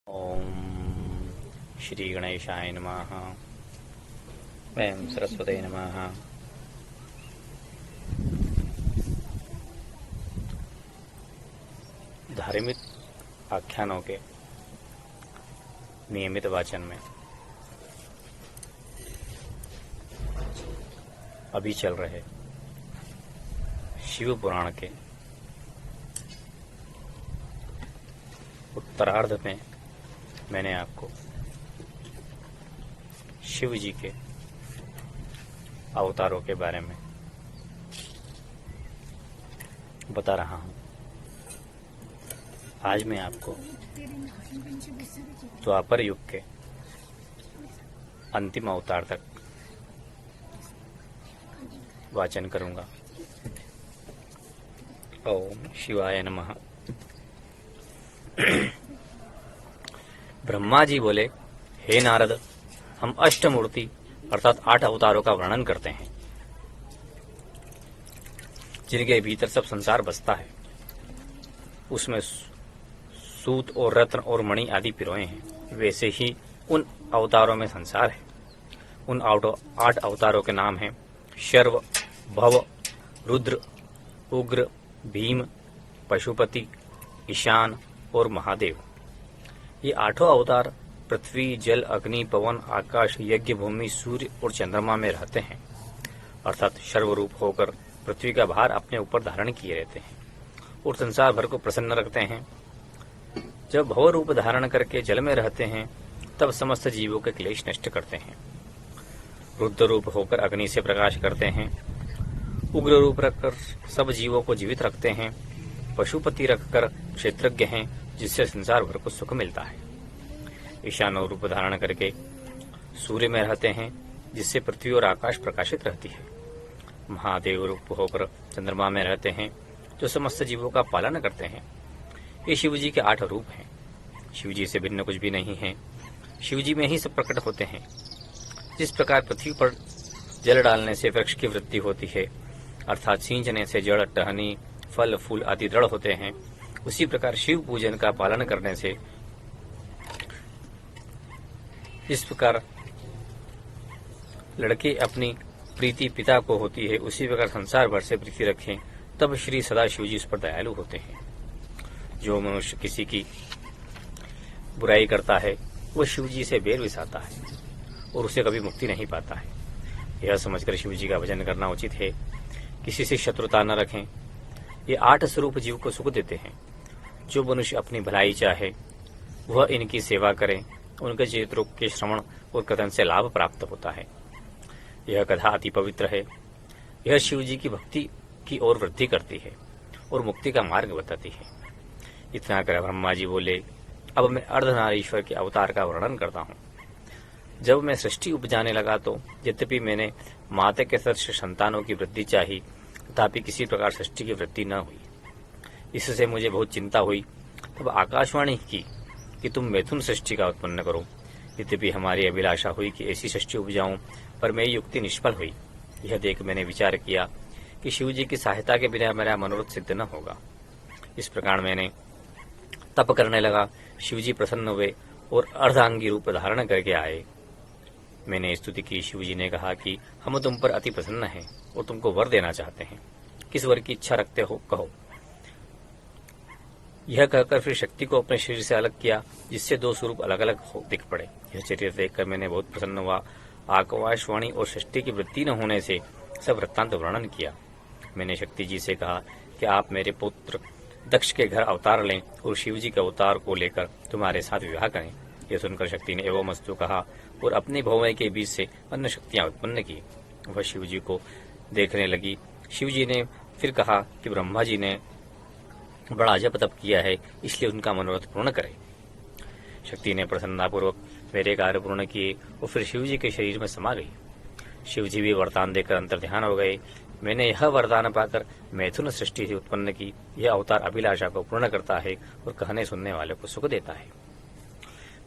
ओम श्री गणेशाय नमः। ओम सरस्वती नमः। धार्मिक आख्यानों के नियमित वाचन में अभी चल रहे शिव पुराण के उत्तरार्ध में मैंने आपको शिव जी के अवतारों के बारे में बता रहा हूं। आज मैं आपको द्वापर युग के अंतिम अवतार तक वाचन करूंगा। ओम शिवाय नमः। ब्रह्मा जी बोले, हे नारद, हम अष्टमूर्ति अर्थात 8 अवतारों का वर्णन करते हैं, जिनके भीतर सब संसार बसता है। उसमें सूत और रत्न और मणि आदि पिरोए हैं। वैसे ही उन अवतारों में संसार है। उन 8 अवतारों के नाम हैं शर्व, भव, रुद्र, उग्र, भीम, पशुपति, ईशान और महादेव। ये 8 अवतार पृथ्वी, जल, अग्नि, पवन, आकाश, यज्ञ, भूमि, सूर्य और चंद्रमा में रहते हैं, अर्थात सर्वरूप होकर पृथ्वी का भार अपने ऊपर धारण किए रहते हैं और संसार भर को प्रसन्न रखते हैं। जब भव रूप धारण करके जल में रहते हैं, तब समस्त जीवों के क्लेश नष्ट करते हैं। रुद्र रूप होकर अग्नि से प्रकाश करते हैं। उग्र रूप रखकर सब जीवों को जीवित रखते हैं। पशुपति रखकर क्षेत्रज्ञ हैं, जिससे संसार भर को सुख मिलता है। ईशान रूप धारण करके सूर्य में रहते हैं, जिससे पृथ्वी और आकाश प्रकाशित रहती है। महादेव रूप होकर चंद्रमा में रहते हैं, जो समस्त जीवों का पालन करते हैं। ये शिव जी के 8 रूप हैं। शिव जी से भिन्न कुछ भी नहीं है। शिव जी में ही सब प्रकट होते हैं। जिस प्रकार पृथ्वी पर जल डालने से वृक्ष की वृद्धि होती है, अर्थात सींचने से जड़, टहनी, फल, फूल आदि दृढ़ होते हैं, उसी प्रकार शिव पूजन का पालन करने से जिस प्रकार लड़के अपनी प्रीति पिता को होती है, उसी प्रकार संसार भर से प्रीति रखें, तब श्री सदा शिव जी उस पर दयालु होते हैं। जो मनुष्य किसी की बुराई करता है, वह शिव जी से बैर विसाता है और उसे कभी मुक्ति नहीं पाता है। यह समझकर शिव जी का भजन करना उचित है। किसी से शत्रुता न रखें। ये 8 स्वरूप जीव को सुख देते हैं। जो मनुष्य अपनी भलाई चाहे, वह इनकी सेवा करे। उनके चरित्रों के श्रवण और कथन से लाभ प्राप्त होता है। यह कथा अति पवित्र है। यह शिव जी की भक्ति की ओर वृद्धि करती है और मुक्ति का मार्ग बताती है। इतना कर ब्रह्मा जी बोले, अब मैं अर्धनारीश्वर के अवतार का वर्णन करता हूँ। जब मैं सृष्टि उपजाने लगा तो यद्यपि मैंने माता के सदृश संतानों की वृद्धि चाही, तथापि किसी प्रकार सृष्टि की वृद्धि न हुई। इससे मुझे बहुत चिंता हुई। तब आकाशवाणी की कि तुम मैथुन सृष्टि का उत्पन्न करो। यद्यपि हमारी अभिलाषा हुई कि ऐसी सृष्टि उपजाऊं, पर मेरी युक्ति निष्फल हुई। यह देख मैंने विचार किया कि शिव जी की सहायता के बिना मेरा मनोरथ सिद्ध न होगा। इस प्रकार मैंने तप करने लगा। शिव जी प्रसन्न हुए और अर्धांगी रूप धारण करके आए। मैंने स्तुति की। शिव जी ने कहा कि हम तुम पर अति प्रसन्न हैं और तुमको वर देना चाहते हैं। किस वर की इच्छा रखते हो, कहो। यह कहकर फिर शक्ति को अपने शरीर से अलग किया, जिससे 2 स्वरूप अलग अलग दिख पड़े। यह चरित्र देखकर मैंने बहुत प्रसन्न हुआ। आकाशवाणी और सृष्टि की वृत्ति न होने से सब वृत्तांत वर्णन किया। मैंने शक्ति जी से कहा कि आप मेरे पुत्र दक्ष के घर अवतार लें और शिव जी के अवतार को लेकर तुम्हारे साथ विवाह करें। यह सुनकर शक्ति ने एवं मस्तु कहा और अपने भौवें के बीच से अन्य शक्तियां उत्पन्न की। वह शिव जी को देखने लगी। शिव जी ने फिर कहा कि ब्रह्मा जी ने बड़ा जप तप किया है, इसलिए उनका मनोरथ पूर्ण करें। शक्ति ने प्रसन्नतापूर्वक मेरे कार्य पूर्ण किए और फिर शिव जी के शरीर में समा गई। शिव जी भी वरदान देकर अंतर्ध्यान हो गए। मैंने यह वरदान पाकर मैथुन सृष्टि से उत्पन्न की। यह अवतार अभिलाषा को पूर्ण करता है और कहने सुनने वाले को सुख देता है।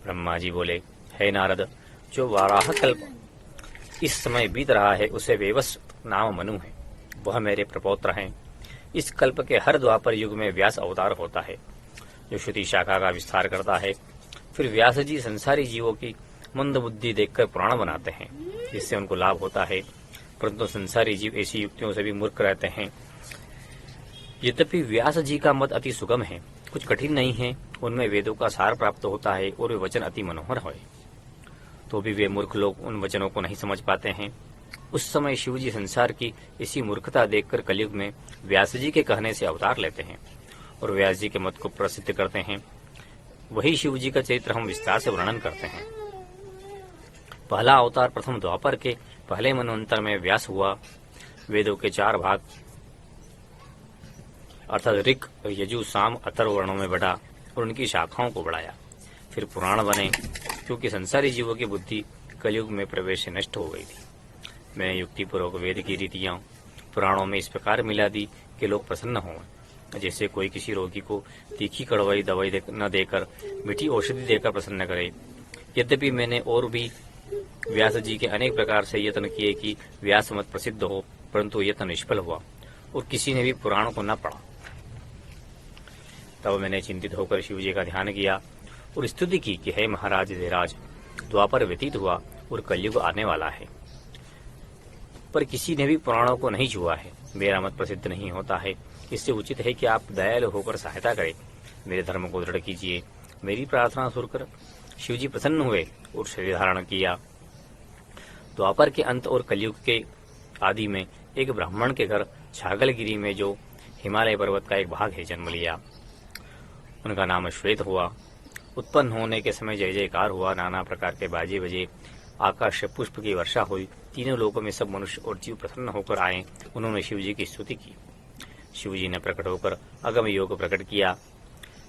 ब्रह्मा जी बोले, हे नारद, जो वाराह कल्प इस समय बीत रहा है, उसे वेवस नाम मनु है। वह मेरे प्रपौत्र हैं। इस कल्प के हर द्वापर युग में व्यास अवतार होता है, जो श्रुति शाखा का विस्तार करता है। फिर व्यास जी संसारी जीवों की मंद बुद्धि देखकर पुराण बनाते हैं, जिससे उनको लाभ होता है, परंतु संसारी जीव ऐसी युक्तियों से भी मूर्ख रहते हैं। यद्यपि व्यास जी का मत अति सुगम है, कुछ कठिन नहीं है, उनमें वेदों का सार प्राप्त होता है और वे वचन अति मनोहर है, तो भी वे मूर्ख लोग उन वचनों को नहीं समझ पाते हैं। उस समय शिवजी संसार की इसी मूर्खता देखकर कलयुग में व्यास जी के कहने से अवतार लेते हैं और व्यास जी के मत को प्रसिद्ध करते हैं। वही शिव जी का चरित्र हम विस्तार से वर्णन करते हैं। पहला अवतार प्रथम द्वापर के पहले मनवंतर में व्यास हुआ। वेदों के 4 भाग अर्थात ऋक, यजु, साम, अथर्व वर्णों में बढ़ा और उनकी शाखाओं को बढ़ाया। फिर पुराण बने, क्योंकि संसारी जीवों की बुद्धि कलयुग में प्रवेश से नष्ट हो गई थी। मैंने युक्तिपूर्वक वेद की रीतियां पुराणों में इस प्रकार मिला दी कि लोग प्रसन्न हों, जैसे कोई किसी रोगी को तीखी कड़वाई दवाई न देकर मीठी औषधि देकर प्रसन्न करे। यद्यपि मैंने और भी व्यास जी के अनेक प्रकार से यत्न किए कि व्यास मत प्रसिद्ध हो, परंतु यत्न निष्फल हुआ और किसी ने भी पुराण को न पढ़ा। तब मैंने चिंतित होकर शिव जी का ध्यान किया और स्तुति की कि हे महाराज धीराज, द्वापर व्यतीत हुआ और कलयुग आने वाला है, पर किसी ने भी पुराणों को नहीं छुआ है। मेरा मत प्रसिद्ध नहीं होता है, इससे उचित है कि आप दयालु होकर सहायता करें, मेरे धर्म को दृढ़ कीजिए। मेरी प्रार्थना सुनकर शिवजी प्रसन्न हुए और शरीर धारण किया। द्वापर के अंत और कलयुग के आदि में एक ब्राह्मण के घर छागलगिरी में, जो हिमालय पर्वत का एक भाग है, जन्म लिया। उनका नाम श्वेत हुआ। उत्पन्न होने के समय जय जयकार हुआ, नाना प्रकार के बाजे बजे, आकाश से पुष्प की वर्षा हुई। तीनों लोकों में सब मनुष्य और जीव प्रसन्न होकर आए। उन्होंने शिवजी की स्तुति की। शिवजी ने प्रकट होकर अगम योग प्रकट किया।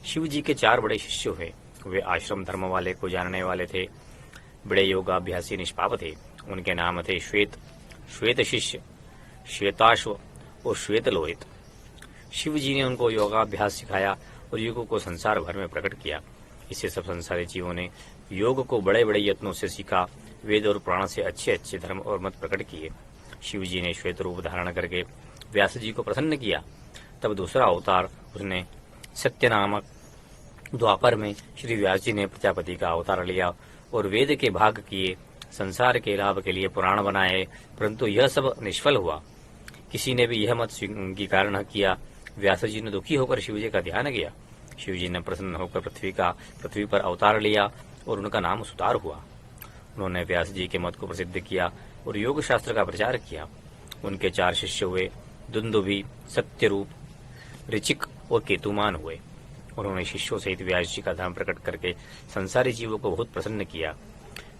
शिवजी के 4 बड़े शिष्य हुए। वे आश्रम धर्म वाले को जानने वाले थे, बड़े योगाभ्यासी निष्पाप थे। उनके नाम थे श्वेत, श्वेत शिष्य, श्वेताश्व और श्वेत लोहित। शिवजी ने उनको योगाभ्यास सिखाया और युगों को संसार भर में प्रकट किया। इससे सब संसारी जीवों ने योग को बड़े बड़े यत्नों से सीखा। वेद और पुराण से अच्छे अच्छे धर्म और मत प्रकट किए। शिवजी ने श्वेत रूप धारण करके व्यास जी को प्रसन्न किया। तब दूसरा अवतार उसने सत्य नामक द्वापर में श्री व्यास जी ने प्रजापति का अवतार लिया और वेद के भाग किए, संसार के लाभ के लिए पुराण बनाए, परंतु यह सब निष्फल हुआ। किसी ने भी यह मत स्वीकार न किया। व्यास जी ने दुखी होकर शिवजी का ध्यान किया। शिवजी ने प्रसन्न होकर पृथ्वी पर अवतार लिया और उनका नाम सुतार हुआ। उन्होंने व्यास जी के मत को प्रसिद्ध किया और योग शास्त्र का प्रचार किया। उनके 4 शिष्य हुए, दुंदुभि, सत्यरूप, ऋचिक और केतुमान हुए। उन्होंने शिष्यों सहित व्यास जी का धर्म प्रकट करके संसारी जीवों को बहुत प्रसन्न किया।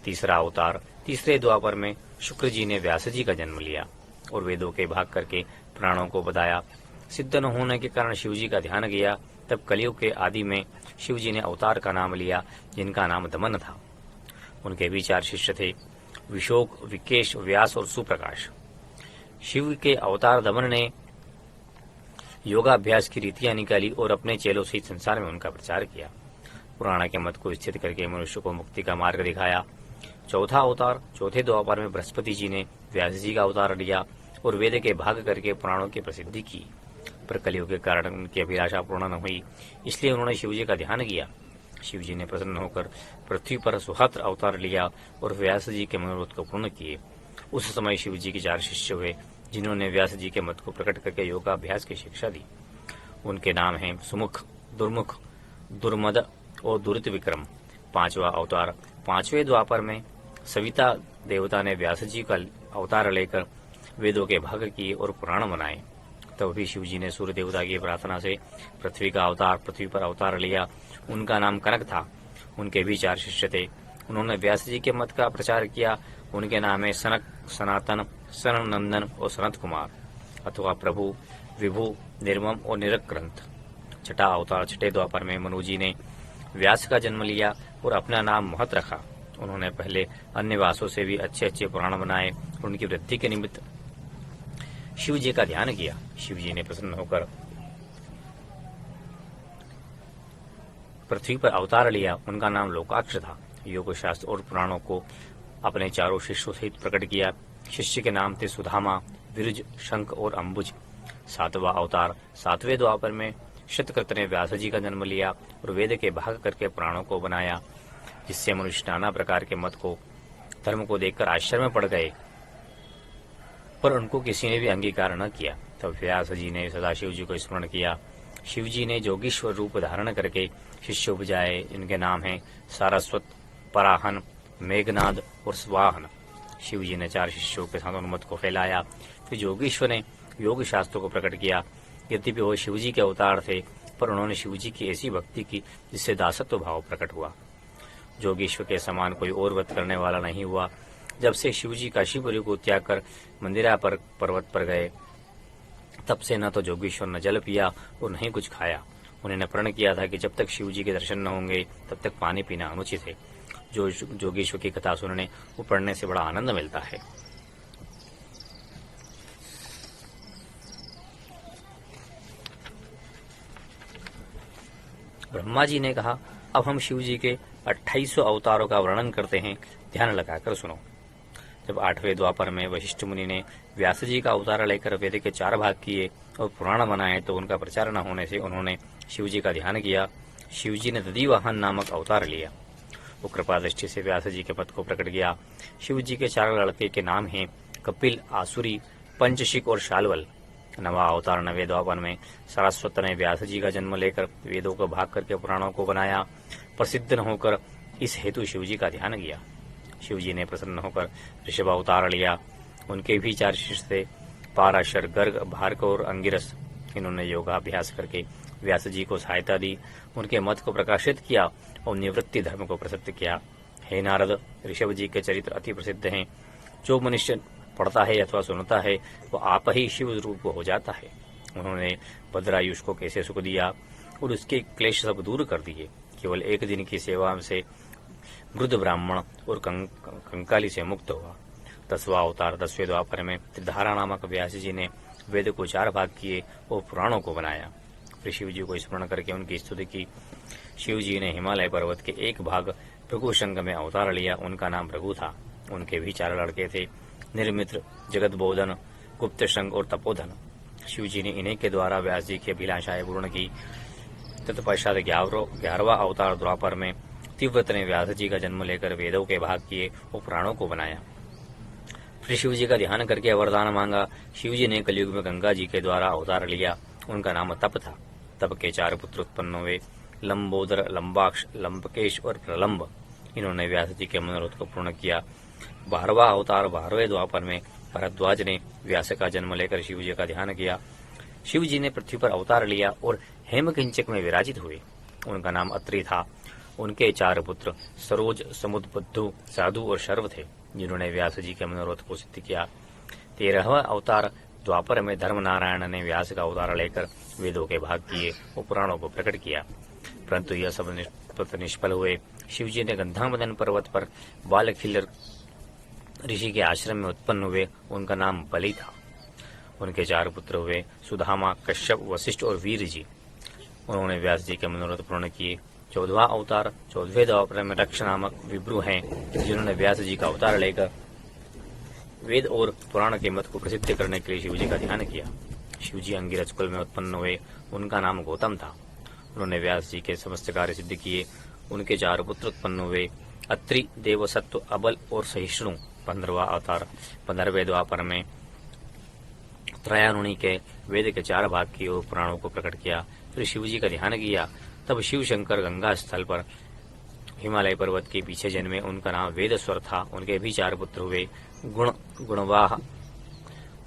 तीसरा अवतार तीसरे द्वापर में शुक्र जी ने व्यास जी का जन्म लिया और वेदों के भाग करके पुराणों को बताया। सिद्ध न होने के कारण शिवजी का ध्यान गया। तब कलयुग के आदि में शिवजी ने अवतार का नाम लिया, जिनका नाम दमन था। उनके भी 4 शिष्य थे, विशोक, विकेश, व्यास और सुप्रकाश। शिव के अवतार दमन ने योगाभ्यास की रीतियां निकाली और अपने चेलों सहित संसार में उनका प्रचार किया। पुराण के मत को स्थित करके मनुष्य को मुक्ति का मार्ग दिखाया। चौथा अवतार चौथे द्वापर में बृहस्पति जी ने व्यास जी का अवतार लिया और वेद के भाग करके पुराणों की प्रसिद्धि की, पर कलयुग के कारण उनकी अभिलाषा पूर्ण न हुई, इसलिए उन्होंने शिवजी का ध्यान किया। शिवजी ने प्रसन्न होकर पृथ्वी पर सुहस्त्र अवतार लिया और व्यास जी के मनोरथ को पूर्ण किए। उस समय शिवजी के 4 शिष्य हुए, जिन्होंने व्यास जी के मत को प्रकट करके योगाभ्यास की शिक्षा दी। उनके नाम हैं सुमुख, दुर्मुख, दुर्मद और दुरित विक्रम। 5वां अवतार 5वें द्वापर में सविता देवता ने व्यास जी का अवतार लेकर वेदों के भाग किए और पुराण बनाए। तब भी शिवजी ने सूर्य देवता की प्रार्थना से पृथ्वी पर अवतार लिया। उनका नाम कनक था। उनके भी 4 शिष्य थे। उन्होंने व्यास जी के मत का प्रचार किया। उनके नाम है सनक, सनातन, सननंदन और सनत कुमार अथवा प्रभु, विभु, निर्मम और निरग्रंथ। 6ठा अवतार 6ठे द्वापर में मनु जी ने व्यास का जन्म लिया और अपना नाम महत रखा। उन्होंने पहले अन्य व्यासों से भी अच्छे अच्छे पुराण बनाए और उनकी वृद्धि के निमित्त शिव जी का ध्यान किया। शिव जी ने प्रसन्न होकर पृथ्वी पर अवतार लिया। उनका नाम लोकाक्ष था। योग शास्त्र और पुराणों को अपने 4 शिष्यों सहित प्रकट किया। शिष्य के नाम थे सुधामा, विरुज, शंख और अंबुज। 7वां अवतार 7वें द्वापर में शतकृत ने व्यास जी का जन्म लिया और वेद के भाग करके पुराणों को बनाया। जिससे मनुष्य नाना प्रकार के मत को धर्म को देखकर आश्चर्य में पड़ गए, पर उनको किसी ने भी अंगीकार न किया। तब व्यास जी ने सदाशिव जी को स्मरण किया। शिव जी ने जोगीश्वर रूप धारण करके शिष्य उपजाए। इनके नाम हैं सारस्वत, पराहन, मेघनाद और स्वाहन। शिव जी ने 4 शिष्यों के साथ उन्मत को फैलाया। फिर जोगीश्वर ने योग शास्त्रों को प्रकट किया। यद्यपि वो शिव जी के अवतार थे, पर उन्होंने शिव जी की ऐसी भक्ति की जिससे दासत्व भाव प्रकट हुआ। जोगीश्वर के समान कोई और व्रत करने वाला नहीं हुआ। जब से शिव जी काशीपुरी को त्याग कर मंदिरा पर पर्वत पर गए, तब से न तो जोगीश्वर ने जल पिया और न ही कुछ खाया। उन्होंने प्रण किया था कि जब तक शिव जी के दर्शन न होंगे तब तक पानी पीना अनुचित है। जो जोगीश्वर की कथा सुनने वो पढ़ने से बड़ा आनंद मिलता है। ब्रह्मा जी ने कहा, अब हम शिव जी के 2800 अवतारों का वर्णन करते हैं, ध्यान लगाकर सुनो। जब 8वें द्वापर में वशिष्ठ मुनि ने व्यास जी का अवतार लेकर वेद के 4 भाग किए और पुराण बनाए, तो उनका प्रचार न होने से उन्होंने शिव जी का ध्यान किया। शिव जी ने दधिवाहन नामक अवतार लिया। वो कृपा दृष्टि से व्यास जी के पद को प्रकट किया। शिव जी के 4 लड़के के नाम हैं कपिल, आसुरी, पंचशिक और शाल्वल। नवा अवतार 9वें द्वापर में सरस्वत ने व्यास जी का जन्म लेकर वेदों को भाग करके पुराणों को बनाया। प्रसिद्ध न होकर इस हेतु शिव जी का ध्यान किया। शिव जी ने प्रसन्न होकर ऋषभ अवतार लिया। उनके भी 4 शिष्य थे, पाराशर, गर्ग, भार्गव और अंगिरस। इन्होंने योगाभ्यास करके व्यास जी को सहायता दी, उनके मत को प्रकाशित किया और निवृत्ति धर्म को प्रसिद्ध किया। हे नारद, ऋषभ जी के चरित्र अति प्रसिद्ध हैं। जो मनुष्य पढ़ता है अथवा सुनता है वो आप ही शिव रूप हो जाता है। उन्होंने भद्रायुष को कैसे सुख दिया और उसके क्लेश सब दूर कर दिए। केवल 1 दिन की सेवा से वृद्ध ब्राह्मण और कंकाली से मुक्त हुआ। 10वां अवतार 10वें द्वापर में त्रिधारा नामक व्यास जी ने वेद को 4 भाग किए और पुराणों को बनाया। फिर शिव जी को स्मरण करके उनकी स्तुति की। शिव जी ने हिमालय पर्वत के एक भाग भृगुशंग में अवतार लिया। उनका नाम भृगु था। उनके भी 4 लड़के थे, निर्मित्र, जगतबोधन, गुप्तशंग और तपोधन। शिव जी ने इन्हीं के द्वारा व्यास जी की अभिलाषाएं पूर्ण की। तत्पश्चात 11वां अवतार द्वापर में तीव्रत ने व्यास जी का जन्म लेकर वेदों के भाग किए और पुराणों को बनाया। फिर शिव जी का ध्यान करके वरदान मांगा। शिव जी ने कलयुग में गंगा जी के द्वारा अवतार लिया। उनका नाम तप था। तप के 4 पुत्र उत्पन्न हुए, लंबोदर, लंबाक्ष, लंबकेश और प्रलंब। इन्होंने व्यास जी के मनोरथ को पूर्ण किया। 12वां अवतार 12वें द्वापर में भरद्वाज ने व्यास का जन्म लेकर शिव जी का ध्यान किया। शिव जी ने पृथ्वी पर अवतार लिया और हेमकिंचक में विराजित हुए। उनका नाम अत्रि था। उनके 4 पुत्र सरोज, समुद्बुद्धु, साधु और शर्व थे, जिन्होंने व्यास जी के मनोरथ को सिद्ध किया। 13वां अवतार द्वापर में धर्मनारायण ने व्यास का अवतार लेकर वेदों के भाग किए और पुराणों को प्रकट किया, परंतु यह सब निष्फल हुए। शिव जी ने गंधामदन पर्वत पर बालखिल्लर ऋषि के आश्रम में उत्पन्न हुए। उनका नाम बलि था। उनके 4 पुत्र हुए, सुदामा, कश्यप, वशिष्ठ और वीर जी। उन्होंने व्यास जी के मनोरथ पूर्ण किए। 14वां अवतार 14वें द्वापर में रक्ष नामक विभ्रु हैं, जिन्होंने व्यास जी का अवतार लेकर वेद और पुराण के मत को प्रसिद्ध करने के लिए शिव जी का ध्यान किया। शिव जी अंगिरस कुल में उत्पन्न हुए। उनका नाम गौतम था। उन्होंने व्यास जी के समस्त कार्य सिद्ध किए। उनके 4 पुत्र उत्पन्न हुए, अत्रि, देवसत्व, अबल और सहिष्णु। 15वां अवतार 15वें द्वापर में त्रयानुणी के वेद के 4 भाग किए और पुराणों को प्रकट किया। फिर शिव जी का ध्यान किया। तब शिव शंकर गंगा स्थल पर हिमालय पर्वत के पीछे जन्मे। उनका नाम वेदस्वर था। उनके भी 4 पुत्र हुए, गुणवाह,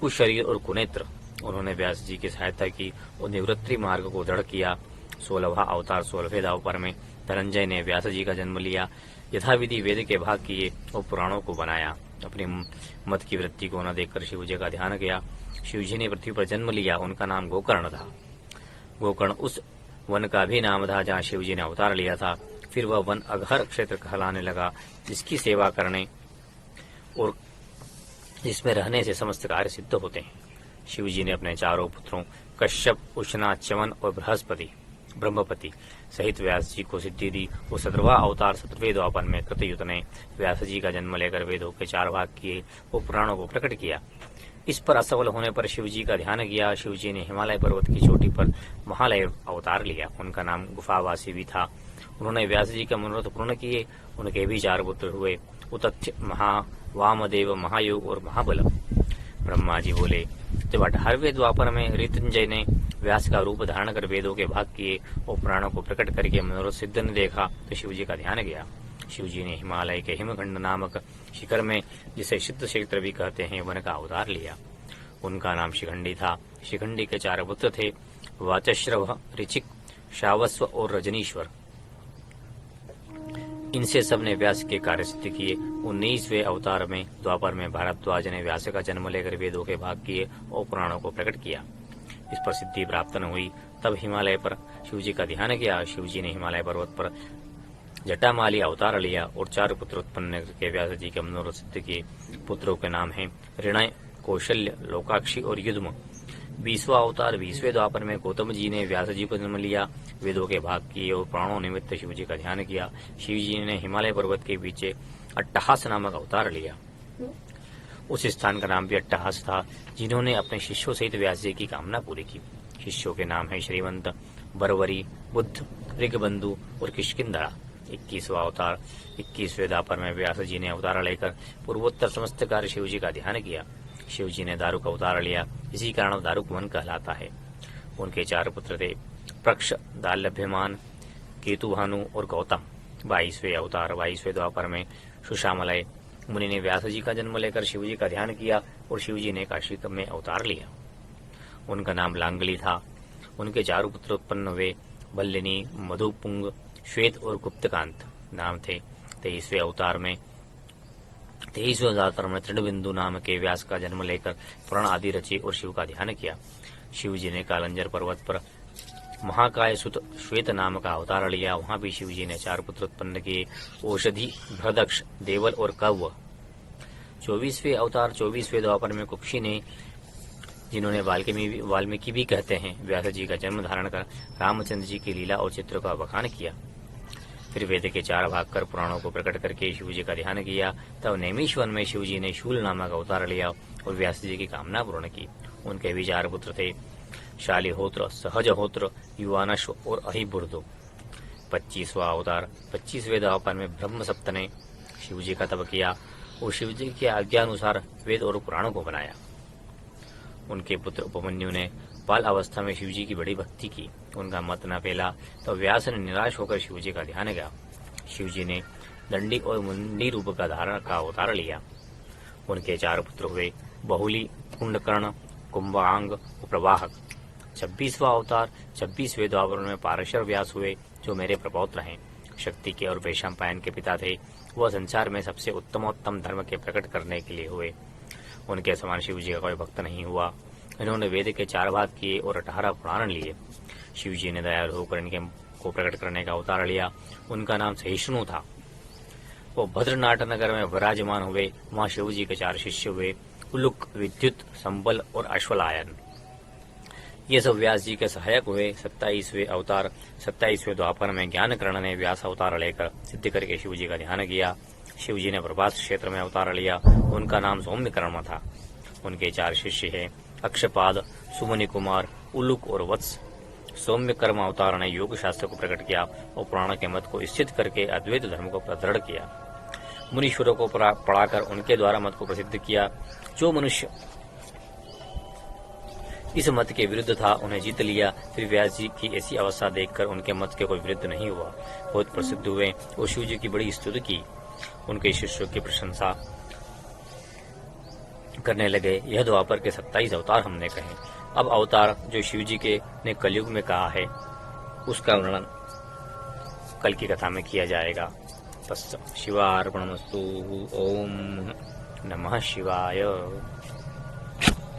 कुशरीर और कुनेत्र। उन्होंने व्यास जी की सहायता की और निवृत्ति मार्ग को दृढ़ किया। 16वां अवतार 16वें द्वापर में धनंजय ने व्यास जी का जन्म लिया। यथाविधि वेद के भाग किए और पुराणों को बनाया। अपने मत की वृत्ति को न देखकर शिव जी का ध्यान किया। शिव जी ने पृथ्वी पर जन्म लिया। उनका नाम गोकर्ण था। गोकर्ण उस वन का भी नाम था जहाँ शिव जी ने अवतार लिया था। फिर वह वन अघर क्षेत्र कहलाने लगा, जिसकी सेवा करने और जिसमें रहने से समस्त कार्य सिद्ध होते हैं। शिव जी ने अपने 4 पुत्रों कश्यप, उष्णा, च्यवन और ब्रह्मपति सहित व्यास जी को सिद्धि दी। वो 17वां अवतार 17वें द्वापर में कृतयुत ने व्यास जी का जन्म लेकर वेदों के 4 भाग किए और पुराणों को प्रकट किया। इस पर असफल होने पर शिव जी का ध्यान किया। शिव जी ने हिमालय पर्वत की चोटी पर महालय अवतार लिया। उनका नाम गुफावासी भी था। उन्होंने व्यास जी के मनोरथ पूर्ण किए। उनके भी 4 पुत्र हुए, उतथ्य, महा, वामदेव, महायोग और महाबल। ब्रह्मा जी बोले, जब 18वें द्वापर में ऋतुंजय ने व्यास का रूप धारण कर वेदों के भाग किए और पुराणों को प्रकट करके मनोरथ सिद्ध ने देखा तो शिव जी का ध्यान गया। शिव जी ने हिमालय के हिमखंड नामक शिखर में, जिसे सिद्ध क्षेत्र भी कहते हैं, वन का अवतार लिया। उनका नाम शिखंडी था। शिखंडी के 4 पुत्र थे, वाचश्रव, ऋचिक, शावस्व और रजनीश्वर। इनसे सबने व्यास के कार्य सिद्ध किए। 19वें अवतार में द्वापर में भारद्वाज ने व्यास का जन्म लेकर वेदों के भाग किए और पुराणों को प्रकट किया। इस पर सिद्धि प्राप्त न हुई। तब हिमालय पर शिव जी का ध्यान किया। शिव जी ने हिमालय पर्वत पर जटामाली अवतार लिया और 4 पुत्र उत्पन्न करके व्यास जी के मनोरथ सिद्ध किए। पुत्रों के नाम हैं ऋणय, कौशल्य, लोकाक्षी और युध्म। 20वां अवतार 20वें द्वापर में गौतम जी ने व्यास जी को जन्म लिया, वेदों के भाग किए और पुराणों निमित्त शिव जी का ध्यान किया। शिव जी ने हिमालय पर्वत के पीछे अट्टहास नामक अवतार लिया। उस स्थान का नाम भी अट्टहास था, जिन्होंने अपने शिष्यों सहित व्यास जी की कामना पूरी की। शिष्यों के नाम है श्रीवंत, बरवरी, बुद्ध, ऋगबंधु और किष्किंधरा। 21वां अवतार 21वें द्वापर में व्यास जी ने अवतार लेकर पूर्वोत्तर समस्त कार्य शिव जी का ध्यान किया। शिव जी ने दारुक अवतार लिया, इसी कारण दारुक वन कहलाता है। उनके 4 पुत्र थे, प्रक्ष, दाल्यभ्यमान, केतुभानु और गौतम। 22वें अवतार 22वें द्वापर में सुशामलय मुनि ने व्यास जी का जन्म लेकर शिव जी का ध्यान किया और शिव जी ने काशी में अवतार लिया। उनका नाम लांगली था। उनके 4 पुत्र उत्पन्न हुए, बल्लिनी, मधुपुंग, श्वेत और गुप्तकांत नाम थे। 23वें अवतार में तृणबिंदु नाम के व्यास का जन्म लेकर पुराण आदि रचे और शिव का ध्यान किया। शिव जी ने कालंजर पर्वत पर महाकाय सुत श्वेत नाम का अवतार लिया। वहां भी शिव जी ने 4 पुत्र उत्पन्न किए, औषधि, भ्रदक्ष, देवल और कव्व। 24वें अवतार 24वें द्वापर में कुक्षी ने, जिन्होंने वाल्मीकि भी कहते हैं, व्यास जी का जन्म धारण कर रामचंद्र जी की लीला और चित्र का बखान किया। फिर वेद के 4 भाग कर पुराणों को प्रकट करके शिव जी का ध्यान किया। तब नैमिषवन में शिव जी ने शूल नामक अवतार लिया और व्यास जी की कामना पूर्ण की। उनके भी 4 पुत्र थे, शालिहोत्र, सहजहोत्र, युवानश्व और अहिबुर्दो। 25वां अवतार 25वें द्वापर में ब्रह्म सप्त ने शिव जी का तप किया और शिव जी की आज्ञानुसार वेद और पुराणों को बनाया। उनके पुत्र उपमन्यु ने बाल अवस्था में शिव जी की बड़ी भक्ति की। उनका मत न फैला तो व्यास ने निराश होकर शिव जी का ध्यान किया। शिव जी ने दंडी और मुंडी रूप का धारण का अवतार लिया। उनके 4 पुत्र हुए, बहुली, कुंडकर्ण, कुंभांग और प्रवाहक। 26वां अवतार 26वें द्वापर में पारशर व्यास हुए, जो मेरे प्रपौत्र हैं। शक्ति के और वैशंपायन के पिता थे। वह संसार में सबसे उत्तमोत्तम धर्म के प्रकट करने के लिए हुए। उनके समान शिव जी का कोई भक्त नहीं हुआ। इन्होंने वेद के 4 भाग किए और 18 पुराण लिए। शिव जी ने दयालु होकर इनके को प्रकट करने का अवतार लिया। उनका नाम सहिष्णु था। वो भद्रनाथ नगर में विराजमान हुए। वहां शिव जी के 4 शिष्य हुए, उलुक, विद्युत, संबल और अश्वलायन। ये सब व्यास जी के सहायक हुए। 27वें अवतार 27वें द्वापर में ज्ञानकर्ण ने व्यास अवतार लेकर सिद्ध करके शिव जी का ध्यान किया। शिव जी ने प्रभास क्षेत्र में अवतार लिया। उनका नाम सौम्यकर्म था। उनके 4 शिष्य हैं, अक्षपाद, सुमनि कुमार, उलुक और वत्स। सौम्यकर्म अवतार ने योग शास्त्र को प्रकट किया और पुराण के मत को स्थित करके अद्वैत धर्म को प्रदृढ़ किया। मुनीश्वरों को पढ़ाकर उनके द्वारा मत को प्रसिद्ध किया। जो मनुष्य इस मत के विरुद्ध था, उन्हें जीत लिया। फिर व्यास जी की ऐसी अवस्था देखकर उनके मत के कोई विरुद्ध नहीं हुआ, बहुत प्रसिद्ध हुए और शिव जी की बड़ी स्तुति की। उनके शिष्यों की प्रशंसा करने लगे। यह द्वापर के 27 अवतार हमने कहे। अब अवतार जो शिव जी के ने कलयुग में कहा है, उसका वर्णन कल की कथा में किया जाएगा। तस्य शिवार्पणमस्तु। ओम नमः शिवाय।